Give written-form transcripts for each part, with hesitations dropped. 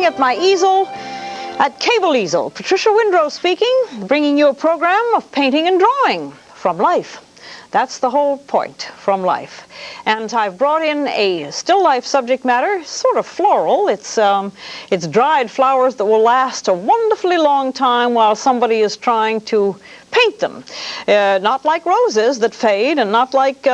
At my easel at Cable Easel. Patricia Windrow speaking, bringing you a program of painting and drawing from life. That's the whole point, from life. And I've brought in a still life subject matter, sort of floral. It's dried flowers that will last a wonderfully long time while somebody is trying to paint them. Not like roses that fade, and not like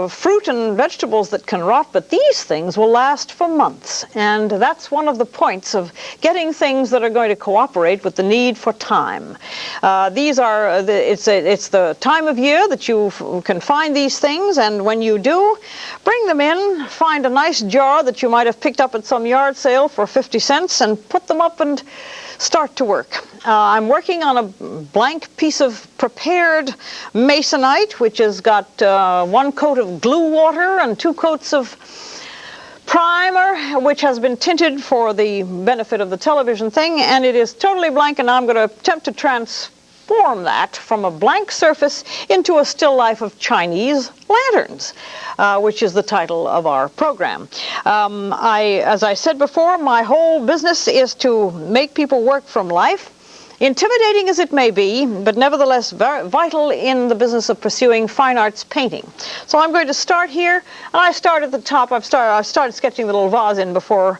fruit and vegetables that can rot, but these things will last for months. And that's one of the points of getting things that are going to cooperate with the need for time. It's the time of year that you can find these things, and when you do, bring them in, find a nice jar that you might have picked up at some yard sale for 50 cents, and put them up and start to work. I'm working on a blank piece of prepared masonite, which has got 1 coat of glue water and 2 coats of primer, which has been tinted for the benefit of the television thing, and it is totally blank, and I'm going to attempt to transform that from a blank surface into a still life of Chinese lanterns, which is the title of our program. As I said before, my whole business is to make people work from life. Intimidating as it may be, but nevertheless very vital in the business of pursuing fine arts painting. So I'm going to start here, and I start at the top. I started sketching the little vase in before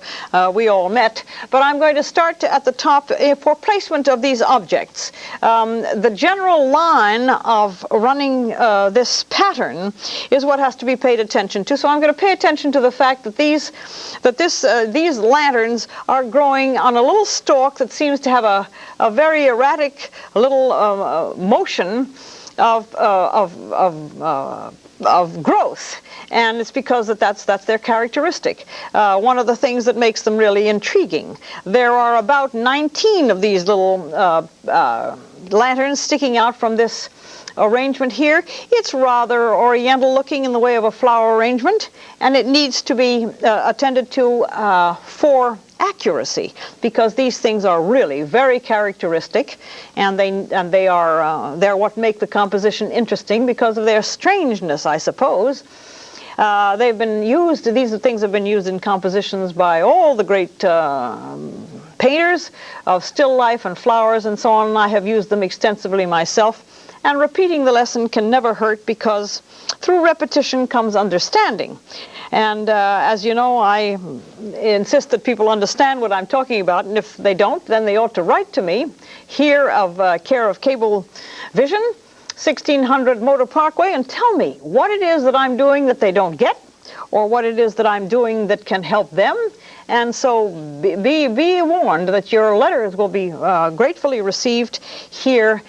we all met, but I'm going to start at the top for placement of these objects. The general line of running this pattern is what has to be paid attention to. So I'm going to pay attention to the fact that these lanterns are growing on a little stalk that seems to have a very erratic little motion of growth, and it's because that's their characteristic. One of the things that makes them really intriguing. There are about 19 of these little lanterns sticking out from this arrangement here. It's rather oriental looking in the way of a flower arrangement, and it needs to be attended to for accuracy, because these things are really very characteristic, and they're what make the composition interesting because of their strangeness, I suppose. These things have been used in compositions by all the great painters of still life and flowers and so on, and I have used them extensively myself. And repeating the lesson can never hurt, because through repetition comes understanding. And as you know, I insist that people understand what I'm talking about, and if they don't, then they ought to write to me, here of care of Cable Vision, 1600 Motor Parkway, and tell me what it is that I'm doing that they don't get, or what it is that I'm doing that can help them. And so be warned that your letters will be gratefully received here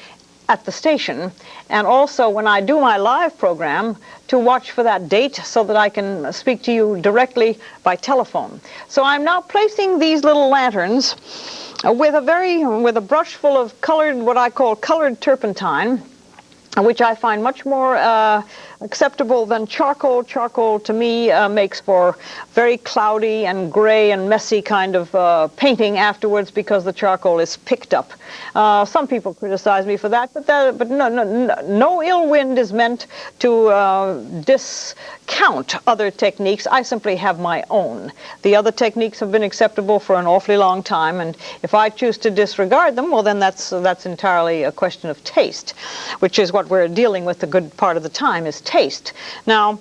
at the station, and also when I do my live program, to watch for that date so that I can speak to you directly by telephone. So I'm now placing these little lanterns with a brush full of what I call colored turpentine, which I find much more acceptable than charcoal. Charcoal, to me, makes for very cloudy and gray and messy kind of painting afterwards, because the charcoal is picked up. Some people criticize me for that, but no ill wind is meant to discount other techniques. I simply have my own. The other techniques have been acceptable for an awfully long time, and if I choose to disregard them, well, then that's entirely a question of taste, which is what we're dealing with a good part of the time, is taste. Now,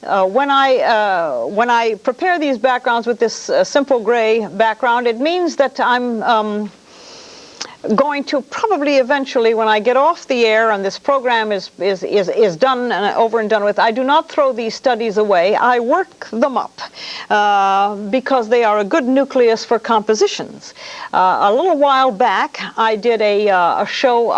when I prepare these backgrounds with this simple gray background, it means that I'm going to probably eventually, when I get off the air and this program is done and over and done with, I do not throw these studies away. I work them up because they are a good nucleus for compositions. A little while back, I did a show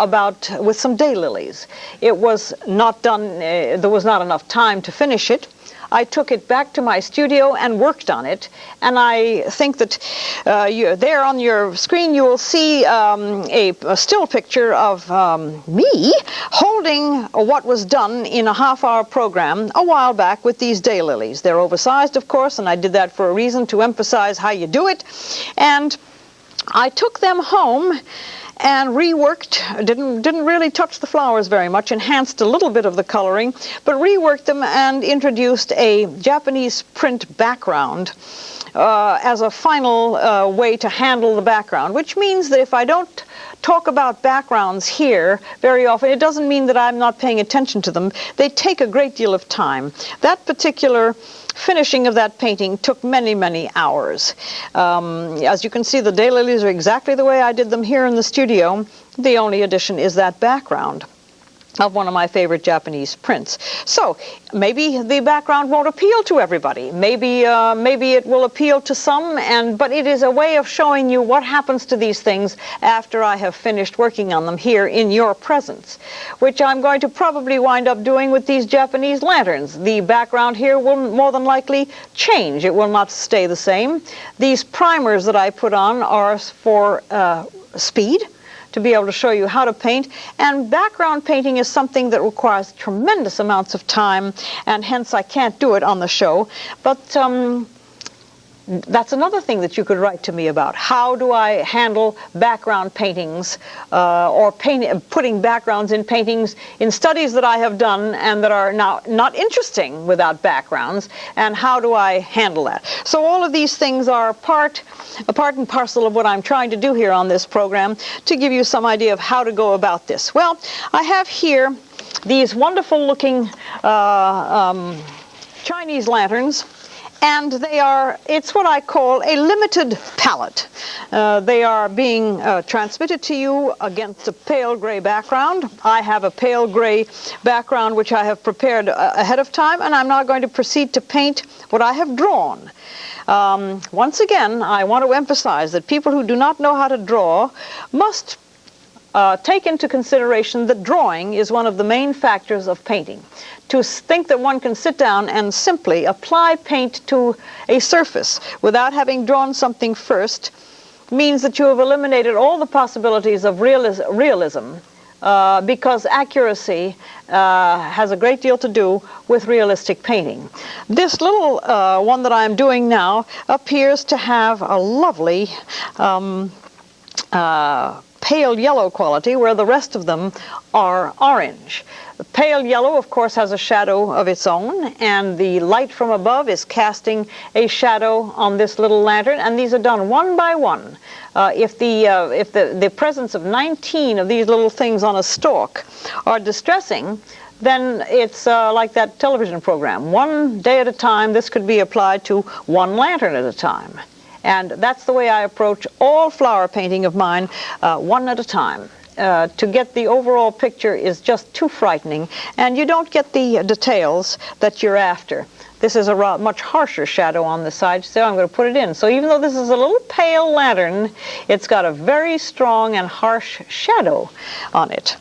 with some daylilies. It was not done, there was not enough time to finish it. I took it back to my studio and worked on it, and I think that there on your screen you will see a still picture of me holding what was done in a half-hour program a while back with these daylilies. They're oversized, of course, and I did that for a reason, to emphasize how you do it. And I took them home and reworked, didn't really touch the flowers very much, enhanced a little bit of the coloring, but reworked them and introduced a Japanese print background as a final way to handle the background, which means that if I don't talk about backgrounds here very often, it doesn't mean that I'm not paying attention to them. They take a great deal of time. That particular finishing of that painting took many, many hours. As you can see, the daylilies are exactly the way I did them here in the studio. The only addition is that background of one of my favorite Japanese prints. So maybe the background won't appeal to everybody. Maybe it will appeal to some, but it is a way of showing you what happens to these things after I have finished working on them here in your presence, which I'm going to probably wind up doing with these Japanese lanterns. The background here will more than likely change. It will not stay the same. These primers that I put on are for speed, to be able to show you how to paint. And background painting is something that requires tremendous amounts of time, and hence I can't do it on the show. But that's another thing that you could write to me about. How do I handle background paintings or putting backgrounds in paintings in studies that I have done and that are now not interesting without backgrounds, and how do I handle that? So all of these things are part and parcel of what I'm trying to do here on this program, to give you some idea of how to go about this. Well, I have here these wonderful looking Chinese lanterns. And it's what I call a limited palette. They are being transmitted to you against a pale gray background. I have a pale gray background which I have prepared ahead of time, and I'm now going to proceed to paint what I have drawn. Once again, I want to emphasize that people who do not know how to draw must take into consideration that drawing is one of the main factors of painting. To think that one can sit down and simply apply paint to a surface without having drawn something first means that you have eliminated all the possibilities of realism, because accuracy has a great deal to do with realistic painting. This little one that I'm doing now appears to have a lovely pale yellow quality, where the rest of them are orange. The pale yellow, of course, has a shadow of its own, and the light from above is casting a shadow on this little lantern, and these are done one by one. If the presence of 19 of these little things on a stalk are distressing, then it's like that television program. One day at a time, this could be applied to one lantern at a time. And that's the way I approach all flower painting of mine, one at a time. To get the overall picture is just too frightening, and you don't get the details that you're after. This is a much harsher shadow on the side, so I'm going to put it in. So even though this is a little pale lantern, it's got a very strong and harsh shadow on it,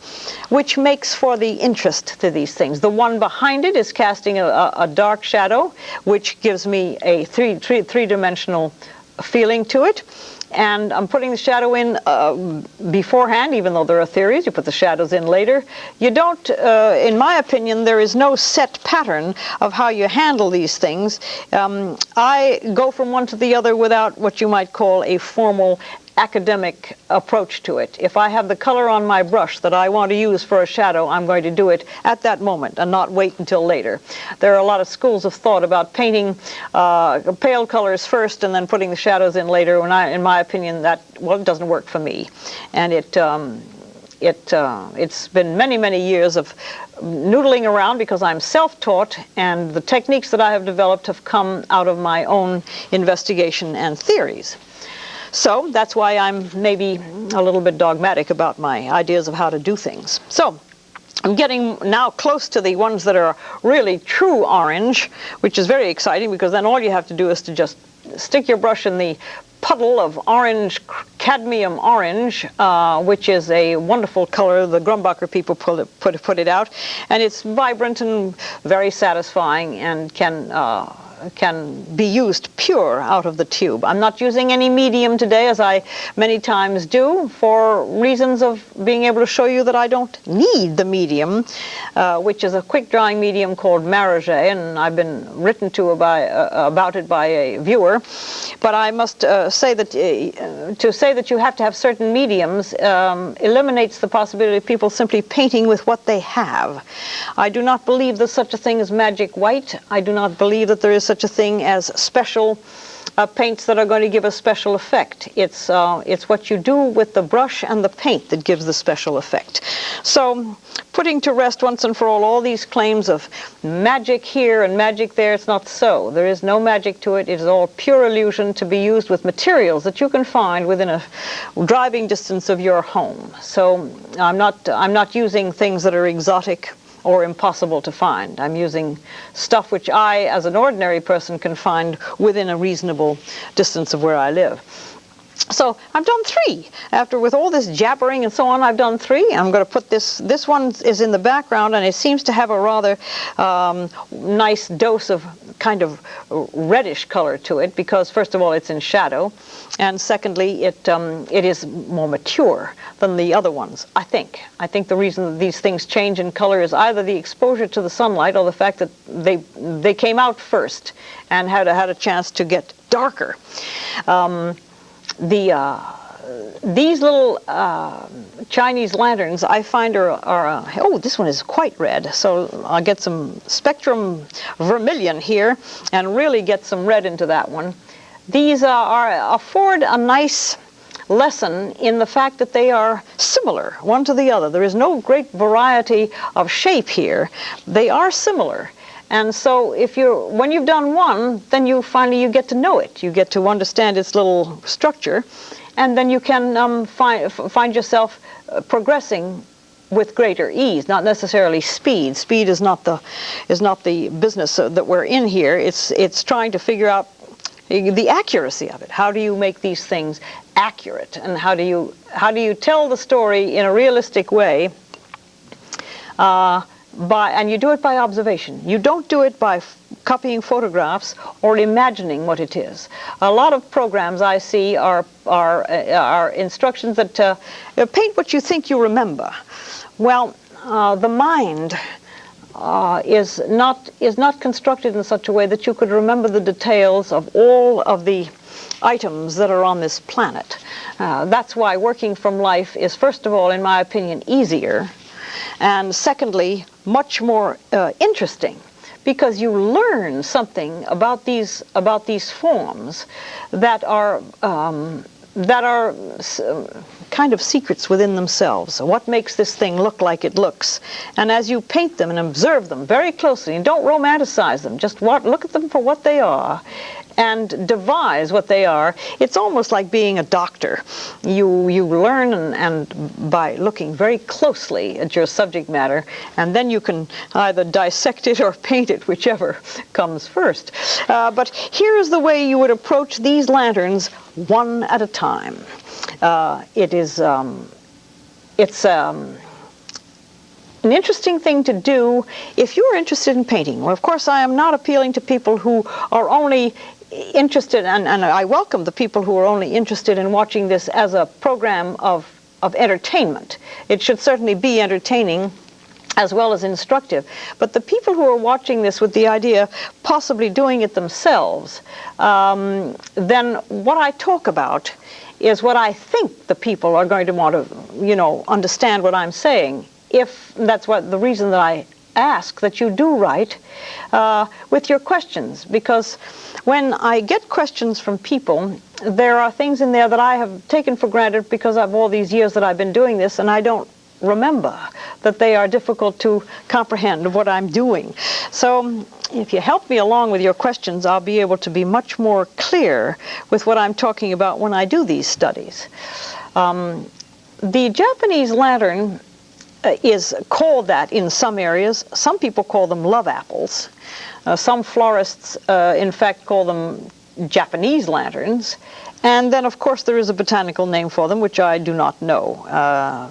which makes for the interest to these things. The one behind it is casting a dark shadow, which gives me a three-dimensional feeling to it. And I'm putting the shadow in beforehand, even though there are theories. You put the shadows in later. You don't, in my opinion, there is no set pattern of how you handle these things. I go from one to the other without what you might call a formal academic approach to it. If I have the color on my brush that I want to use for a shadow, I'm going to do it at that moment and not wait until later. There are a lot of schools of thought about painting pale colors first and then putting the shadows in later. In my opinion, it doesn't work for me. And it's been many, many years of noodling around because I'm self-taught, and the techniques that I have developed have come out of my own investigation and theories. So that's why I'm maybe a little bit dogmatic about my ideas of how to do things. So I'm getting now close to the ones that are really true orange, which is very exciting, because then all you have to do is to just stick your brush in the puddle of orange, cadmium orange, which is a wonderful color. The Grumbacher people put it out, and it's vibrant and very satisfying, and can be used pure out of the tube. I'm not using any medium today, as I many times do, for reasons of being able to show you that I don't need the medium, which is a quick drying medium called Marager, and I've been written to about it by a viewer. But I must say that to say that you have to have certain mediums eliminates the possibility of people simply painting with what they have. I do not believe there's such a thing as magic white. I do not believe that there is such a thing as special paints that are going to give a special effect. It's what you do with the brush and the paint that gives the special effect. So, putting to rest once and for all these claims of magic here and magic there, it's not so. There is no magic to it. It is all pure illusion to be used with materials that you can find within a driving distance of your home. So I'm not using things that are exotic or impossible to find. I'm using stuff which I, as an ordinary person, can find within a reasonable distance of where I live. So I've done 3. With all this jabbering and so on, I've done 3. I'm going to put this one is in the background, and it seems to have a rather nice dose of kind of reddish color to it, because first of all it's in shadow, and secondly it is more mature than the other ones, I think. I think the reason that these things change in color is either the exposure to the sunlight or the fact that they came out first and had a chance to get darker. These little Chinese lanterns I find are oh, this one is quite red, so I'll get some spectrum vermilion here and really get some red into that one. These afford a nice lesson in the fact that they are similar one to the other. There is no great variety of shape here. They are similar. And so when you've done one, then you get to know it. You get to understand its little structure, and then you can find yourself progressing with greater ease, not necessarily speed. Speed is not the business that we're in here. It's trying to figure out the accuracy of it. How do you make these things accurate, and how do you tell the story in a realistic way? And you do it by observation. You don't do it by copying photographs or imagining what it is. A lot of programs I see are instructions that paint what you think you remember. Well, the mind is not constructed in such a way that you could remember the details of all of the items that are on this planet. That's why working from life is, first of all, in my opinion, easier, and secondly, much more interesting, because you learn something about these forms that are kind of secrets within themselves. What makes this thing look like it looks? And as you paint them and observe them very closely, and don't romanticize them, just look at them for what they are, and devise what they are. It's almost like being a doctor. You learn and by looking very closely at your subject matter, and then you can either dissect it or paint it, whichever comes first. But here's the way you would approach these lanterns one at a time. It's an interesting thing to do if you're interested in painting. Well, of course, I am not appealing to people who are only interested, and I welcome the people who are only interested in watching this as a program of entertainment. It should certainly be entertaining as well as instructive. But the people who are watching this with the idea of possibly doing it themselves, then what I talk about is what I think the people are going to want to, understand what I'm saying. If that's the reason that I ask that you do write with your questions, because when I get questions from people, there are things in there that I have taken for granted because of all these years that I've been doing this, and I don't remember that they are difficult to comprehend what I'm doing. So if you help me along with your questions, I'll be able to be much more clear with what I'm talking about when I do these studies. The Japanese lantern is called that in some areas. Some people call them love apples. Some florists, in fact, call them Japanese lanterns. And then, of course, there is a botanical name for them, which I do not know.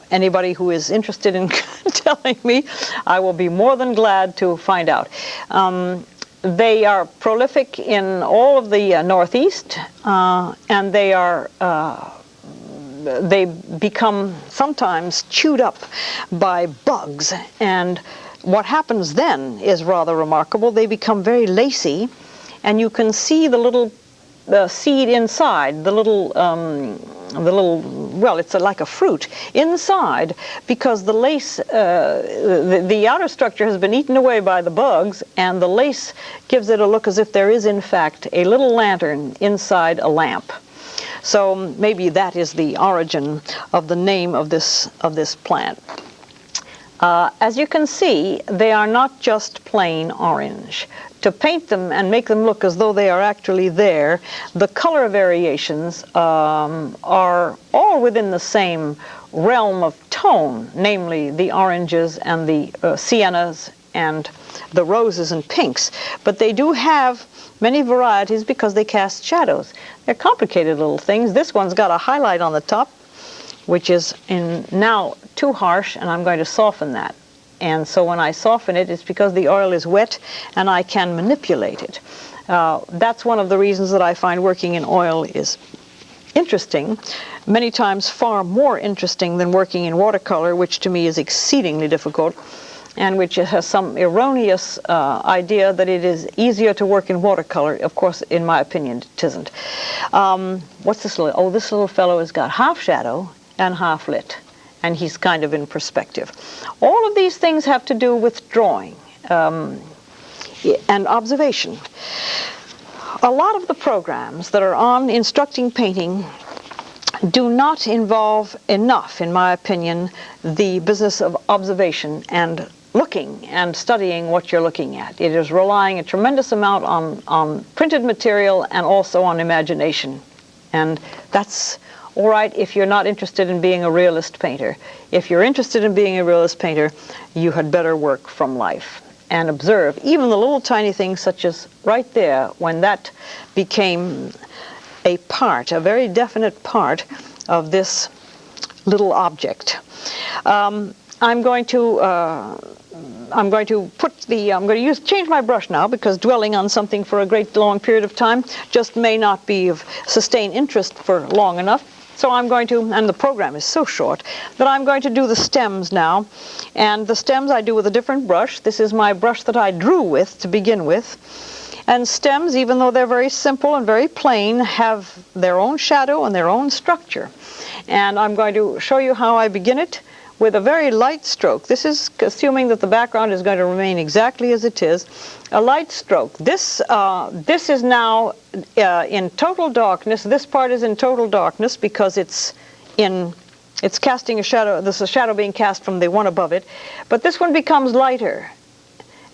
Anybody who is interested in telling me, I will be more than glad to find out. They are prolific in all of the Northeast, and they become sometimes chewed up by bugs. And what happens then is rather remarkable. They become very lacy, and you can see the little seed inside, the little, well, it's like a fruit inside, because the lace, the outer structure has been eaten away by the bugs, and the lace gives it a look as if there is, in fact, a little lantern inside a lamp. So maybe that is the origin of the name of this plant. As you can see, they are not just plain orange. To paint them and make them look as though they are actually there, the color variations are all within the same realm of tone, namely the oranges and the siennas and the roses and pinks. But they do have many varieties because they cast shadows. They're complicated little things. This one's got a highlight on the top, which is now too harsh, and I'm going to soften that. And so when I soften it, it's because the oil is wet and I can manipulate it. That's one of the reasons that I find working in oil is interesting, many times far more interesting than working in watercolor, which to me is exceedingly difficult, and which has some erroneous idea that it is easier to work in watercolor. Of course, in my opinion, it isn't. What's this little? Oh, this little fellow has got half shadow and half lit, and he's kind of in perspective. All of these things have to do with drawing and observation. A lot of the programs that are on instructing painting do not involve enough, in my opinion, the business of observation and looking and studying what you're looking at. It is relying a tremendous amount on printed material and also on imagination. And that's all right if you're not interested in being a realist painter. If you're interested in being a realist painter, you had better work from life and observe even the little tiny things, such as right there, when that became a part, a very definite part of this little object. I'm going to change my brush now, because dwelling on something for a great long period of time just may not be of sustained interest for long enough. So I'm going to, and the program is so short, that I'm going to do the stems now. And the stems I do with a different brush. This is my brush that I drew with to begin with. And stems, even though they're very simple and very plain, have their own shadow and their own structure. And I'm going to show you how I begin it with a very light stroke. This is assuming that the background is going to remain exactly as it is. A light stroke. This is now in total darkness. This part is in total darkness because it's casting a shadow. There's a shadow being cast from the one above it. But this one becomes lighter.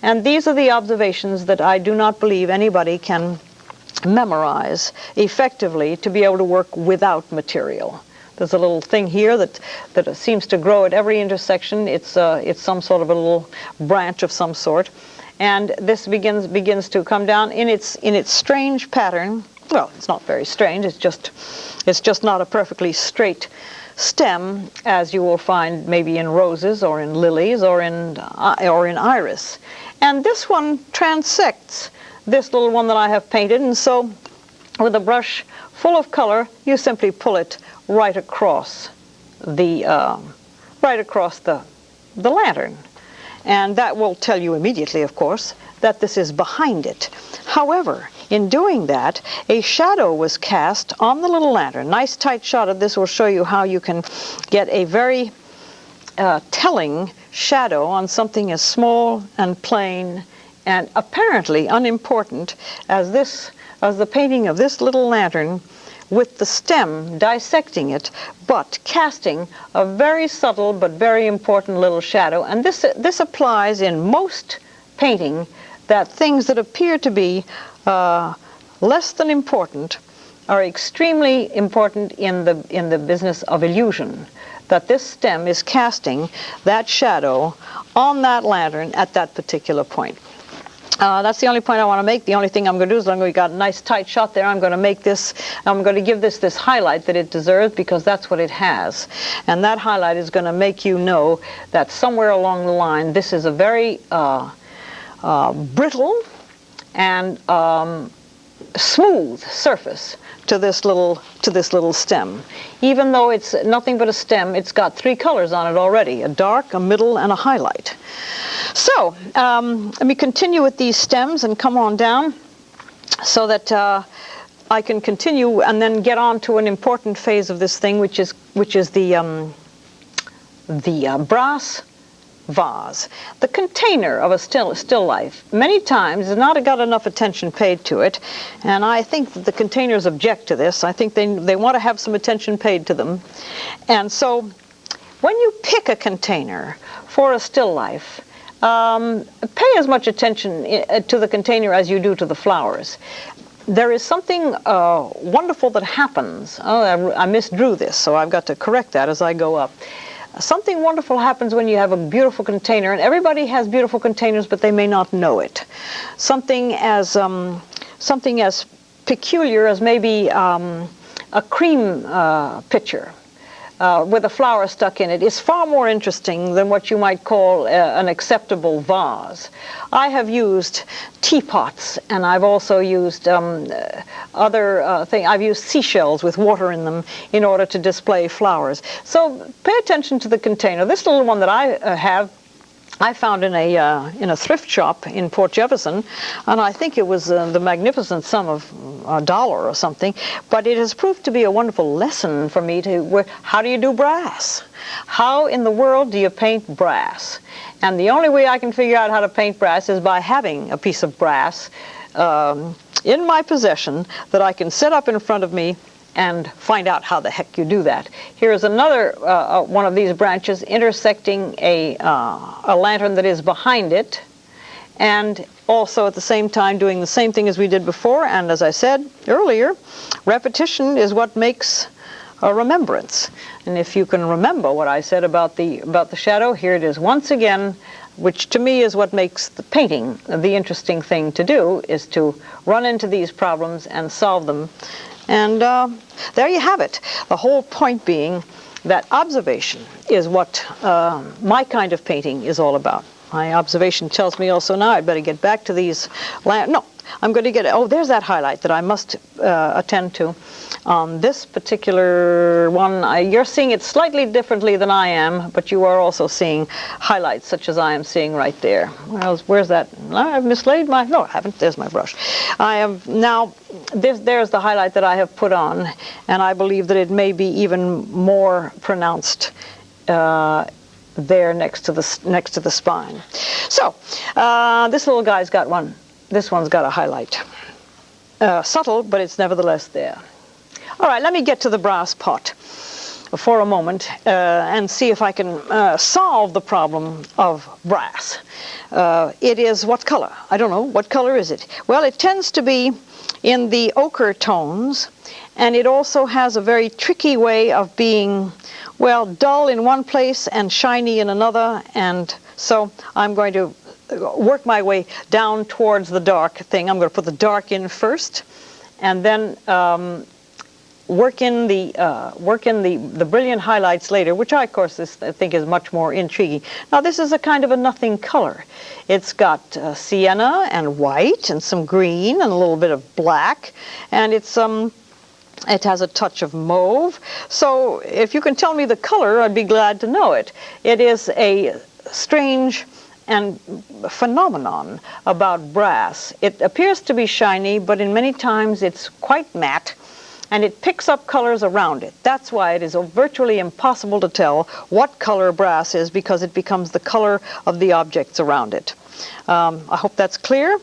And these are the observations that I do not believe anybody can memorize effectively to be able to work without material. There's a little thing here that seems to grow at every intersection. It's some sort of a little branch of some sort, and this begins to come down in its strange pattern. Well, it's not very strange. It's just not a perfectly straight stem, as you will find maybe in roses or in lilies or in iris. And this one transects this little one that I have painted, and so with a brush full of color, you simply pull it right across the lantern, and that will tell you immediately, of course, that this is behind it. However, in doing that, a shadow was cast on the little lantern. Nice tight shot of this will show you how you can get a very telling shadow on something as small and plain and apparently unimportant as the painting of this little lantern with the stem, dissecting it, but casting a very subtle but very important little shadow. And this applies in most painting, that things that appear to be less than important are extremely important in the business of illusion, that this stem is casting that shadow on that lantern at that particular point. That's the only point I want to make. The only thing I'm going to do is we got a nice tight shot there. I'm going to make this, I'm going to give this highlight that it deserves, because that's what it has. And that highlight is going to make you know that somewhere along the line this is a very brittle and smooth surface to this little stem. Even though it's nothing but a stem, it's got three colors on it already: a dark, a middle, and a highlight. So let me continue with these stems and come on down so that I can continue and then get on to an important phase of this thing, which is the brass vase. The container of a still life many times has not got enough attention paid to it, and I think that the containers object to this. I think they want to have some attention paid to them. And so when you pick a container for a still life, pay as much attention to the container as you do to the flowers. There is something wonderful that happens. Oh, I misdrew this, so I've got to correct that as I go up. Something wonderful happens when you have a beautiful container, and everybody has beautiful containers, but they may not know it. Something as peculiar as maybe a cream pitcher with a flower stuck in it is far more interesting than what you might call an acceptable vase. I have used teapots, and I've also used other things. I've used seashells with water in them in order to display flowers. So pay attention to the container. This little one that I have, I found in a thrift shop in Port Jefferson, and I think it was the magnificent sum of $1 or something. But it has proved to be a wonderful lesson for me how do you do brass? How in the world do you paint brass? And the only way I can figure out how to paint brass is by having a piece of brass in my possession that I can set up in front of me and find out how the heck you do that. Here is another one of these branches intersecting a lantern that is behind it, and also at the same time doing the same thing as we did before. And as I said earlier, repetition is what makes a remembrance. And if you can remember what I said about the shadow, here it is once again, which to me is what makes the painting the interesting thing to do, is to run into these problems and solve them. And there you have it. The whole point being that observation is what my kind of painting is all about. My observation tells me also now I'd better get back to these. No, I'm going to get, oh, there's that highlight that I must attend to. On this particular one, you're seeing it slightly differently than I am, but you are also seeing highlights such as I am seeing right there. Where's that? I've mislaid my, no, I haven't. There's my brush. I have now, there's the highlight that I have put on, and I believe that it may be even more pronounced there next to the spine. So this little guy's got one. This one's got a highlight. Subtle, but it's nevertheless there. All right, let me get to the brass pot for a moment and see if I can solve the problem of brass. It is what color? I don't know. What color is it? Well, it tends to be in the ochre tones, and it also has a very tricky way of being, well, dull in one place and shiny in another. And so I'm going to work my way down towards the dark thing. I'm going to put the dark in first, and then work in the brilliant highlights later, which I, of course, I think is much more intriguing. Now, this is a kind of a nothing color. It's got sienna and white and some green and a little bit of black, and it has a touch of mauve. So if you can tell me the color, I'd be glad to know it. It is a strange and phenomenon about brass. It appears to be shiny, but in many times it's quite matte, and it picks up colors around it. That's why it is virtually impossible to tell what color brass is, because it becomes the color of the objects around it. I hope that's clear.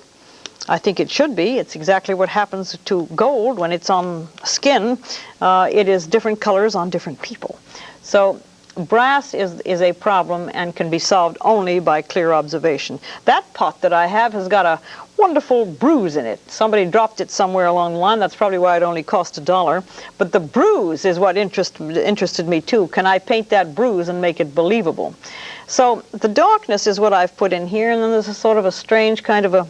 I think it should be. It's exactly what happens to gold when it's on skin. It is different colors on different people. So brass is a problem and can be solved only by clear observation. That pot that I have has got a wonderful bruise in it. Somebody dropped it somewhere along the line. That's probably why it only cost $1. But the bruise is what interested me too. Can I paint that bruise and make it believable? So the darkness is what I've put in here, and then there's a sort of a strange kind of a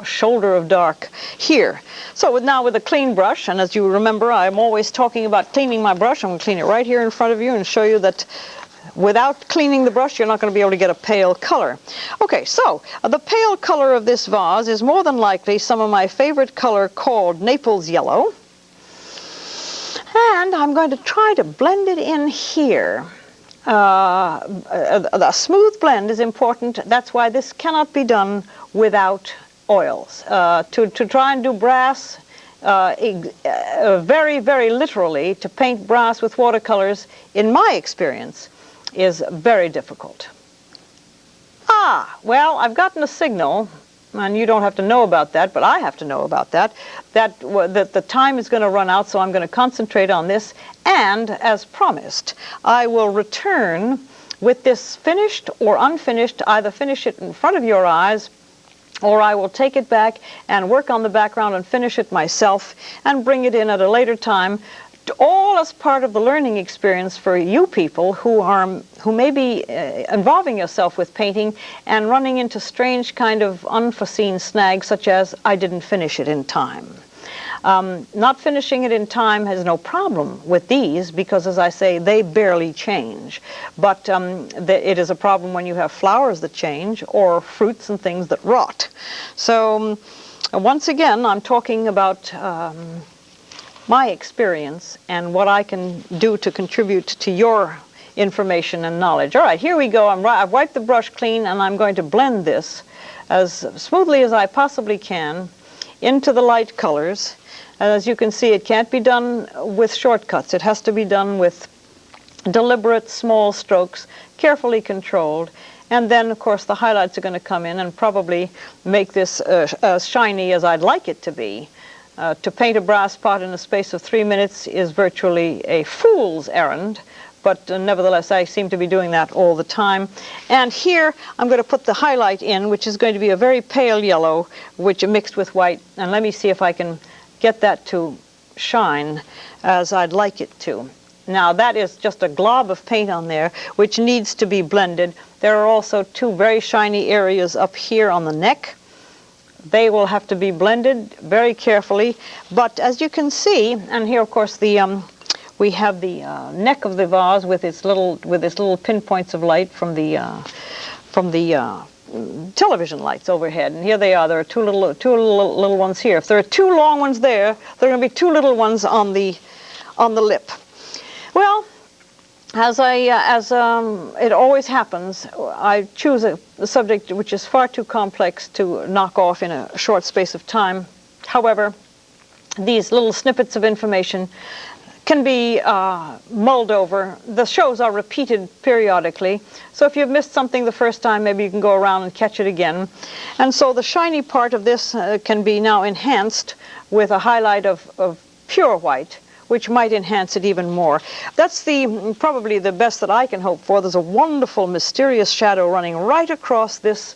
shoulder of dark here. So now with a clean brush, and as you remember, I'm always talking about cleaning my brush. I'm going to clean it right here in front of you and show you that without cleaning the brush, you're not going to be able to get a pale color. Okay, so the pale color of this vase is more than likely some of my favorite color called Naples yellow. And I'm going to try to blend it in here. A smooth blend is important. That's why this cannot be done without oils. To try and do brass, very, very literally, to paint brass with watercolors, in my experience, is very difficult. Well, I've gotten a signal, and you don't have to know about that, but I have to know about that the time is going to run out, so I'm going to concentrate on this. And as promised, I will return with this finished or unfinished, either finish it in front of your eyes, or I will take it back and work on the background and finish it myself and bring it in at a later time, all as part of the learning experience for you people who may be involving yourself with painting and running into strange kind of unforeseen snags, such as I didn't finish it in time. Not finishing it in time has no problem with these because, as I say, they barely change. But it is a problem when you have flowers that change or fruits and things that rot. So once again, I'm talking about my experience and what I can do to contribute to your information and knowledge. All right, here we go. I've wiped the brush clean, and I'm going to blend this as smoothly as I possibly can into the light colors. As you can see, it can't be done with shortcuts. It has to be done with deliberate small strokes, carefully controlled. And then, of course, the highlights are going to come in and probably make this as shiny as I'd like it to be. To paint a brass pot in a space of 3 minutes is virtually a fool's errand, but nevertheless I seem to be doing that all the time. And here I'm going to put the highlight in, which is going to be a very pale yellow, which mixed with white. And let me see if I can get that to shine as I'd like it to. Now that is just a glob of paint on there, which needs to be blended. There are also two very shiny areas up here on the neck. They will have to be blended very carefully, but as you can see, and here of course we have the neck of the vase with its little pinpoints of light from the television lights overhead, and here they are. There are two little ones here. If there are two long ones there, there are going to be two little ones on the lip. Well, as it always happens, I choose a subject which is far too complex to knock off in a short space of time. However, these little snippets of information can be mulled over. The shows are repeated periodically, so if you've missed something the first time, maybe you can go around and catch it again. And so the shiny part of this can be now enhanced with a highlight of pure white, which might enhance it even more. That's probably the best that I can hope for. There's a wonderful mysterious shadow running right across this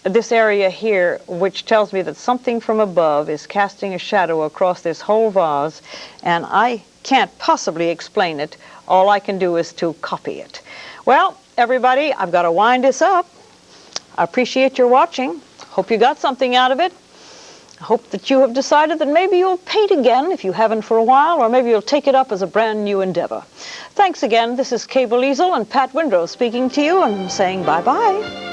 this area here, which tells me that something from above is casting a shadow across this whole vase, and I can't possibly explain it. All I can do is to copy it. Well, everybody, I've got to wind this up. I appreciate your watching. Hope you got something out of it. I hope that you have decided that maybe you'll paint again if you haven't for a while, or maybe you'll take it up as a brand new endeavor. Thanks again. This is Cable Easel and Pat Windrow speaking to you and saying bye-bye.